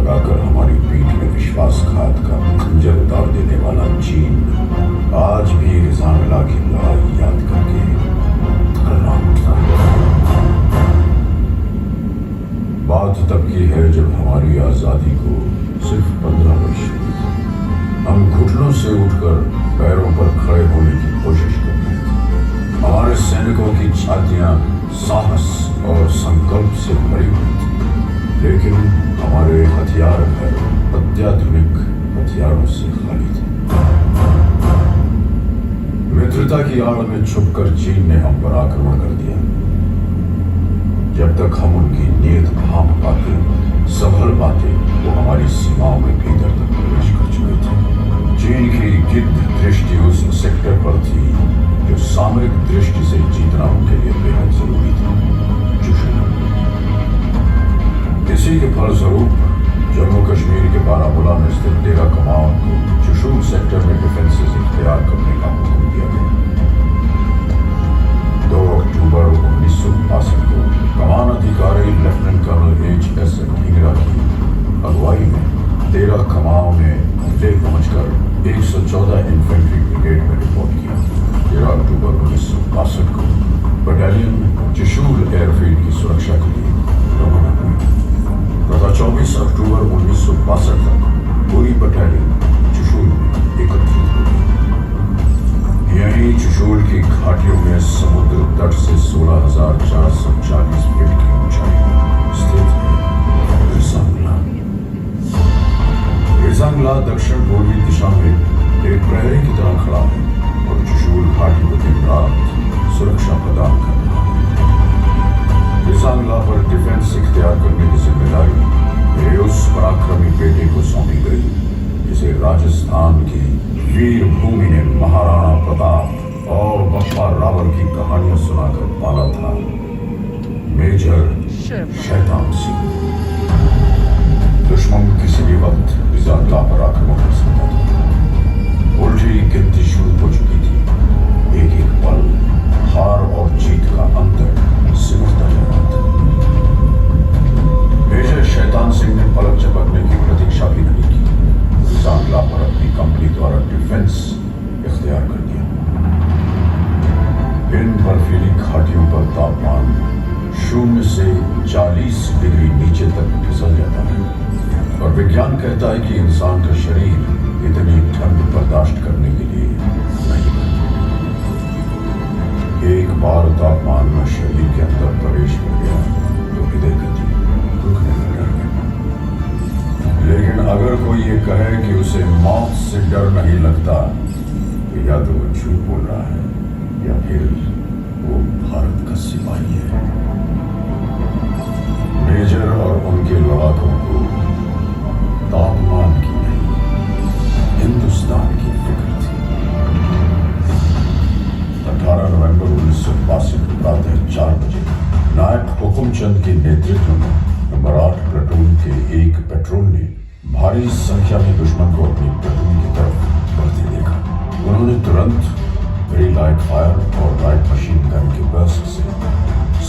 लगाकर हमारी पीठ में विश्वासघात का खंजर उतार देने वाला चीन आज भी रिजांगला की लड़ाई याद करके थर्राम उठता है। बात तब की है जब हमारी आजादी को सिर्फ 15 वर्ष हुए थे। हम घुटनों से उठकर पैरों पर खड़े होने की कोशिश कर रहे थे। हमारे सैनिकों की छातियां साहस और संकल्प से भरी हुई थी, लेकिन हमारे हथियार घर अत्याधुनिक हथियारों से खाली थे। मित्रता की आड़ में छुपकर चीन ने हम पर आक्रमण कर दिया। जब तक हम उनकी नीयत भांप पाते, संभल पाते, वो हमारी सीमाओं में भीतर तक प्रवेश कर चुके थे। चीन की गिद्ध दृष्टि उस सेक्टर पर थी जो सामरिक दृष्टि से जीतना उनके लिए बेहद जरूरी था, चुशूल। इसी के फलस्वरूप जम्मू कश्मीर के बारामूला में स्थित डेरा कमांड को चुशूल सेक्टर में डिफेंसेस इख्तियार करने का हुक्म दिया गया। 2 अक्टूबर 1962 को कमान अधिकारी लेफ्टिनेंट कर्नल H.S. ढींगरा की अगुवाई में डेरा कमाओ में ले पहुंचकर 114 इन्फेंट्री ब्रिगेड में रिपोर्ट किया। 13 अक्टूबर 1962 को बटालियन चुशूल एयरफील्ड की सुरक्षा के लिए रवाना हुई तथा 24 अक्टूबर 1962 तक पूरी बटालियन चुशूल में एकत्रित हो गई। यहीं चुशूल की घाटियों में समुद्र तट से 16,440 फीट की ऊंचाई पर स्थित है रिजांगला। रिजांगला दक्षिण पूर्वी दिशा में एक प्रहरी की तरह खड़ा है और चुशूल घाटी को दिन रात सुरक्षा प्रदान कर रहा है। रिजांगला पर डिफेंस इख्तियार करने की जिम्मेदारी मेरे उस पराक्रमी बेटे को सौंपी गई जिसे राजस्थान की वीर भूमि ने महाराणा प्रताप और बप्पा रावल की कहानियां सुनाकर पाला था, मेजर शैतान सिंह। दुश्मन किसी भी वक्त रिजांगला पर आक्रमण कर सकता था। उल्टी गिनती शुरू हो चुकी थी। एक एक पल हार और जीत का अंतर सिमटता जा रहा था। मेजर शैतान सिंह ने पलक झपकने की प्रतीक्षा भी नहीं की। रिजांगला पर अपनी कंपनी द्वारा डिफेंस इख्तियार कर दिया। इन बर्फीली घाटियों पर तापमान 0 से 40 डिग्री नीचे तक फिसल जाता है और विज्ञान कहता है कि इंसान का शरीर इतनी ठंड बर्दाश्त करने के लिए नहीं बनता। एक बार तापमान में शरीर के अंदर प्रवेश कर गया तो हृदय गति रुकने का डर है। लेकिन अगर कोई ये कहे कि उसे मौत से डर नहीं लगता तो या तो वो झूठ बोल रहा है या फिर वो भारत का सिपाही है। मेजर और उनके लड़ाकों को तापमान की नहीं, हिंदुस्तान की फिक्र थी। 18 नवंबर 1962 प्रातः 4 बजे नायक हुकुमचंद के नेतृत्व में नंबर 8 प्लाटून के एक पेट्रोल ने भारी संख्या में दुश्मन को अपनी प्लाटून की तरफ बढ़ते देखा। उन्होंने तुरंत वेरी लाइट फायर और लाइट मशीन गन के बर्स्ट से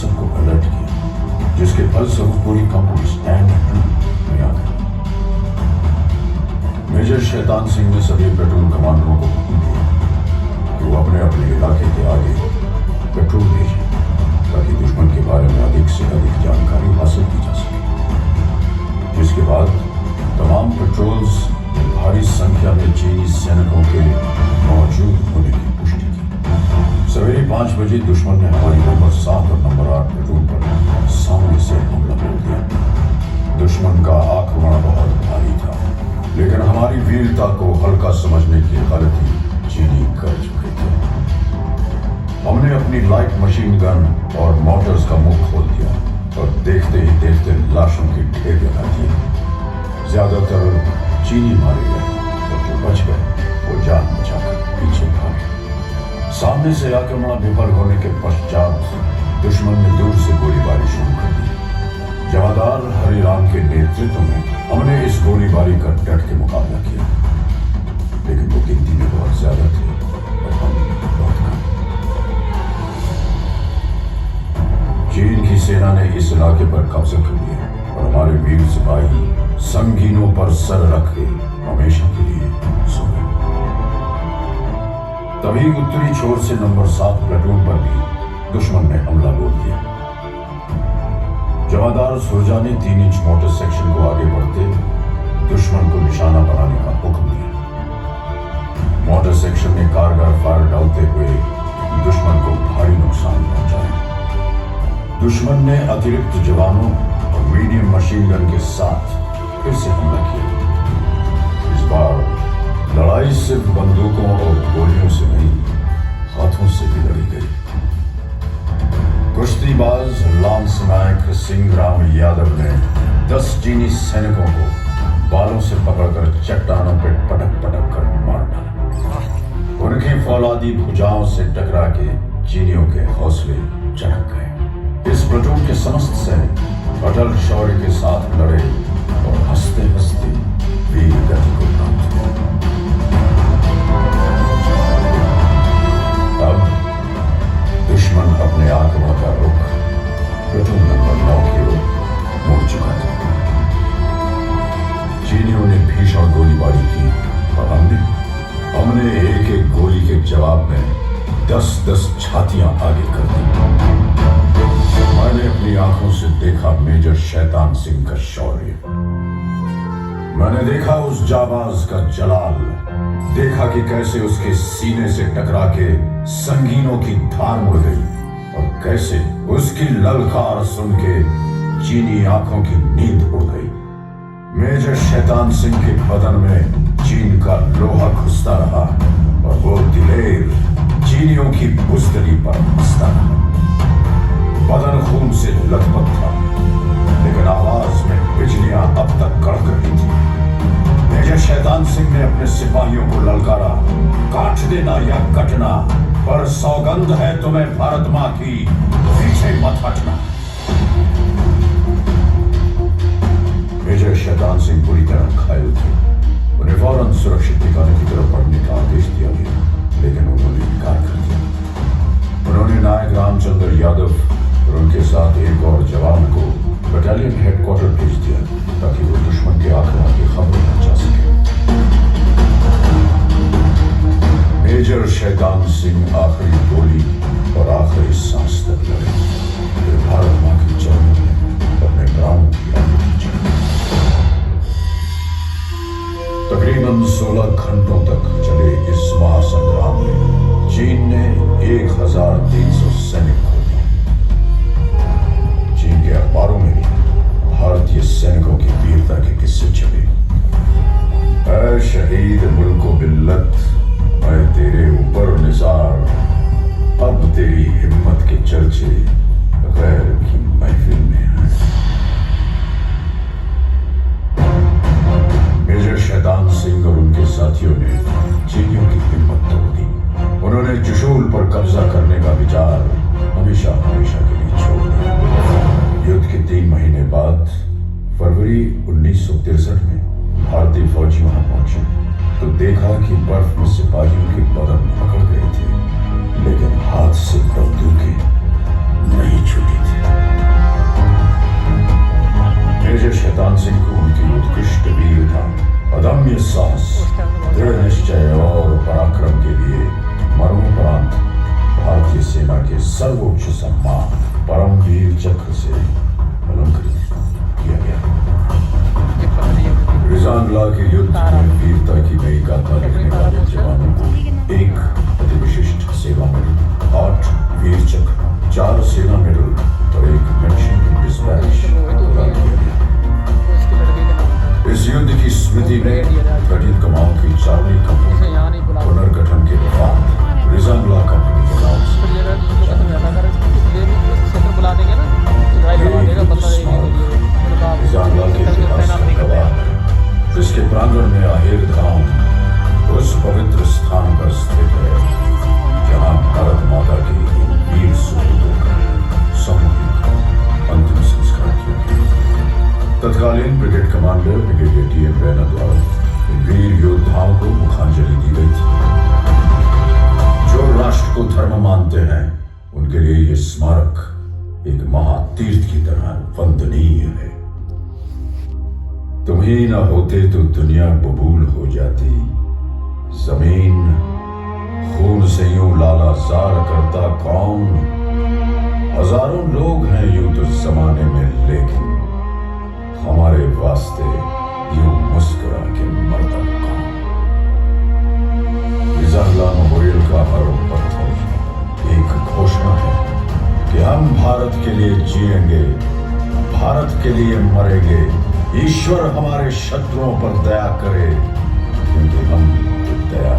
सबको अलर्ट किया, जिसके फलस्वरूप पूरी कंपनी स्टैंड टू में आ गई। मेजर शैतान सिंह ने सभी प्लाटून कमांडरों को हुक्म दिया कि वो अपने अपने इलाके के आगे पेट्रोल भेजें ताकि दुश्मन के बारे में अधिक से अधिक जानकारी हासिल की जा सके। जिसके बाद तमाम पेट्रोल्स ने भारी संख्या में चीनी सैनिकों के मौजूद होने की पुष्टि की। सवेरे 5 बजे दुश्मन ने हमारी नंबर 7 और नंबर 8 प्लाटून पर सामने से हमला बोल दिया। दुश्मन का आक्रमण बहुत भारी था, लेकिन हमारी वीरता को हल्का समझने की गलती चीनी कर चुके थे। हमने अपनी लाइट मशीन गन और मोटर्स का मुंह खोल दिया और देखते ही देखते लाशों के ढेर लगा दिए। ज्यादातर चीनी मारे गए और जो बच गए वो जान बचाकर पीछे भागे। सामने से आक्रमण विफल होने के पश्चात दुश्मन ने दूर से गोलीबारी शुरू कर दी। जमादार हरिराम के नेतृत्व में हमने इस गोलीबारी का डट के मुकाबला किया, लेकिन वो गिनती में बहुत ज्यादा थे और हम बहुत कम। चीन की सेना ने इस इलाके पर कब्जा कर लिया और हमारे वीर सिपाही संगीनों पर सर रख के हमेशा के लिए सो गए। तभी उत्तरी छोर से नंबर 7 प्लेटून पर भी दुश्मन ने हमला बोल दिया। जमादार सुरजा ने 3 इंच मोटर सेक्शन को आगे बढ़ते दुश्मन को निशाना बनाने का हुक्म दिया। मोटर सेक्शन ने कारगर फायर डालते हुए दुश्मन को भारी नुकसान पहुंचाया। दुश्मन ने अतिरिक्त जवानों और मीडियम मशीन गन के साथ फिर से हमला किया। इस बार लड़ाई सिर्फ बंदूकों और गोलियों से नहीं, हाथों से भी लड़ी गई। कुश्तीबाज लांस नायक सिंहराम यादव ने 10 चीनी सैनिकों को बालों से पकड़कर चट्टानों पर पटक पटक कर मार डाला। उनकी फौलादी भुजाओं से टकरा के चीनियों के हौसले चढ़क गए। इस प्लेटून के समस्त सैनिक अटल शौर्य के साथ लड़े और हंसते हंसते वीर गति को प्राप्त हुए। अब दुश्मन अपने आक्रमण का रुख प्लेटून नंबर 9 की ओर मोड़ चुका था। चीनियों ने भीषण गोलीबारी की और हमने एक एक गोली के जवाब में 10-10 छातियां आगे कर दी। मैंने अपनी आंखों से देखा मेजर शैतान सिंह का शौर्य। मैंने देखा उस जाबाज का जलाल, देखा कि कैसे उसके सीने से टकरा के संगीनों की धार मुड़ गई और कैसे उसकी ललकार सुन के चीनी आंखों की नींद उड़ गई। मेजर शैतान सिंह के बदन में चीन का लोहा घुसता रहा और वो दिलेर चीनियों की बुजदली पर हंसता रहा। बदन खून से लथपथ था, लेकिन आवाज में बिजलियां अब तक कड़क रही थी। मेजर शैतान सिंह ने अपने सिपाहियों को ललकारा, काट देना या कटना, पर सौगंध है तुम्हें भारत मां की, पीछे मत हटना। मेजर शैतान सिंह बुरी तरह घायल थे। उन्हें फौरन सुरक्षित ठिकाने की तरफ बढ़ने का आदेश दिया गया, लेकिन उन्होंने इनकार कर दिया। उन्होंने नायक रामचंद्र यादव और उनके साथ एक और जवान को बटालियन हेडक्वार्टर भेज दिया ताकि वो दुश्मन के आक्रमण की खबर पहुंचा सके। मेजर शैतान सिंह आखिरी गोली और आखिरी सांस तक लड़े, फिर भारत मां की चरणों में अपने प्राणों की आहुति चढ़ाई। तकरीबन 16 घंटों तक चले इस महासंग्राम में चीन ने 1300 सैनिक खो दिए। चीन के अखबारों में भी भारतीय सैनिकों की वीरता के किस्से छपे। ऐ शहीद मुल्को बिल्लत, मैं तेरे ऊपर निसार, अब तेरी हिम्मत के चर्चे गैर की महफिल में हैं। मेजर शैतान सिंह और उनके साथियों ने चीनियों की हिम्मत तोड़ दी। उन्होंने चुशूल पर कब्जा करने का विचार हमेशा हमेशा के लिए छोड़ दिया। युद्ध के 3 महीने बाद फरवरी 1963 में भारतीय फौजी वहां पहुंचे तो देखा कि बर्फ में सिपाहियों के बदन पकड़ गए थे, लेकिन हाथ से बंदूकें नहीं छूटी थी। मेजर शैतान सिंह को उनकी उत्कृष्ट वीरता, अदम्य साहस, दृढ़ निश्चय और पराक्रम के लिए मरणोपरांत भारतीय सेना के सर्वोच्च सम्मान परमवीर चक्र से अलंकृत किया गया। रिजांगला के युद्ध में वीरता की नई गाथा लिखने वाले जवानों को एक अति विशिष्ट सेवा मेडल, 8 वीर चक्र, 4 सेना मेडल और 1 मेंशन इन डिस्पैच प्रदान किया गया। इस युद्ध की स्मृति में 13 कमाओं की चार्ली कंपनी पुनर्गठन के बाद रिजांगला कंपनी के नाम रिजांगला के इतिहास का गवाह, जिसके प्रांगण में आहेर धाम उस पवित्र स्थान पर स्थित है जहां भारत माता के वीर सपूतों का सामूहिक अंतिम संस्कार किया गया। तत्कालीन brigade commander brigadier T M. Raina द्वारा इन वीर योद्धाओं को मुखांजलि दी गई थी। जो राष्ट्र को धर्म मानते हैं उनके लिए यह स्मारक एक महातीर्थ की तरह वंदनीय है। तुम्हें ही न होते तो दुनिया बबूल हो जाती। जमीन खून से यूं लालाजार करता कौन। हजारों लोग हैं यूं तो जमाने में, लेकिन हमारे वास्ते यूं मुस्कुरा के मरता कौन। जहला मेमोरियल का हर पत्थर एक घोषणा है कि हम भारत के लिए जिएंगे, भारत के लिए मरेंगे। ईश्वर हमारे शत्रुओं पर दया करे, क्योंकि हम तो दया